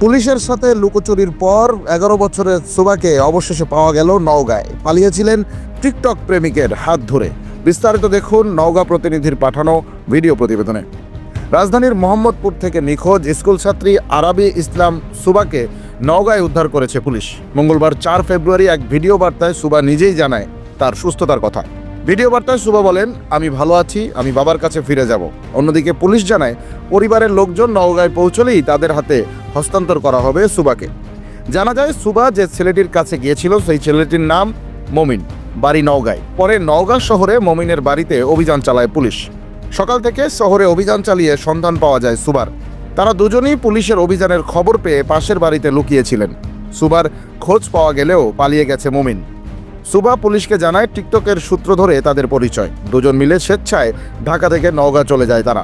পুলিশের সাথে লুকোচুরির পর 11 বছরের সুবাকে অবশেষে পাওয়া গেল নওগাঁয়। পালিয়েছিলেন টিকটক প্রেমিকের হাত ধরে। বিস্তারিত দেখুন নওগাঁ প্রতিনিধির পাঠানো ভিডিও প্রতিবেদনে। রাজধানীর মোহাম্মদপুর থেকে নিখোঁজ স্কুল ছাত্রী আরাবি ইসলাম সুবাকে নওগাঁয় উদ্ধার করেছে পুলিশ। মঙ্গলবার 4 ফেব্রুয়ারি এক ভিডিও বার্তায় সুবা নিজেই জানায় তার সুস্থতার কথা। ভিডিও বার্তায় সুবা বলেন, আমি ভালো আছি, আমি বাবার কাছে ফিরে যাব। অন্যদিকে পুলিশ জানায় পরিবারের লোকজন নওগাঁয় পৌঁছলেই তাদের হাতে হস্তান্তর করা হবে সুবাকে। জানা যায় সুবা যে ছেলেটির কাছে গিয়েছিল সেই ছেলেটির নাম মমিন, বাড়ি নওগাঁয়। পরে নওগাঁ শহরে মমিনের বাড়িতে অভিযান চালায় পুলিশ। সকাল থেকে শহরে অভিযান চালিয়ে সন্ধান পাওয়া যায় সুবার। তারা দুজনেই পুলিশের অভিযানের খবর পেয়ে পাশের বাড়িতে লুকিয়েছিলেন। সুবার খোঁজ পাওয়া গেলেও পালিয়ে গেছে মমিন। সুবা পুলিশকে জানায় টিকটকের সূত্র ধরে তাদের পরিচয়। দুজন মিলে স্বেচ্ছায় ঢাকা থেকে নওগাঁ চলে যায় তারা।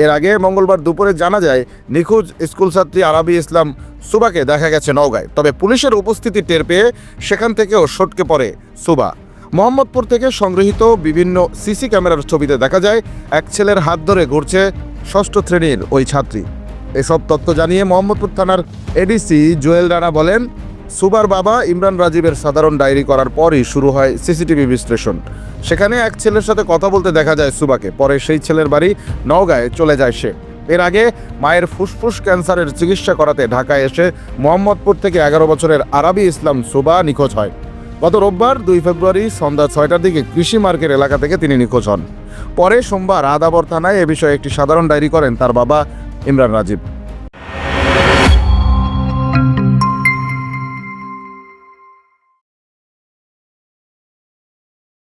এর আগে মঙ্গলবার দুপুরে জানা যায় নিখোঁজ স্কুল ছাত্রী আরাবি ইসলাম সুবাকে দেখা গেছে নওগাঁয়। তবে পুলিশের উপস্থিতি টের পেয়ে সেখান থেকেও সটকে পড়ে সুবা। মোহাম্মদপুর থেকে সংগৃহীত বিভিন্ন সিসি ক্যামেরার ছবিতে দেখা যায় এক ছেলের হাত ধরে ঘুরছে 6ষ্ঠ শ্রেণীর ওই ছাত্রী। এসব তথ্য জানিয়ে মোহাম্মদপুর থানার এডিসি জুয়েল রানা বলেন, সুবার বাবা ইমরান রাজীবের সাধারণ ডায়েরি করার পরই শুরু হয় সিসিটিভি বিশ্লেষণ। সেখানে এক ছেলের সাথে কথা বলতে দেখা যায় সুবাকে। পরে সেই ছেলের বাড়ি নওগাঁয় চলে যায় সে। এর আগে মায়ের ফুসফুস ক্যান্সারের চিকিৎসা করাতে ঢাকায় এসে মোহাম্মদপুর থেকে 11 বছরের আরাবি ইসলাম সুবা নিখোঁজ হয়। গত রোববার 2 ফেব্রুয়ারি সন্ধ্যা 6টার দিকে কৃষি মার্কেট এলাকা থেকে তিনি নিখোঁজ হন। পরে সোমবার আদাবর থানায় এ বিষয়ে একটি সাধারণ ডায়েরি করেন তার বাবা ইমরান রাজীব।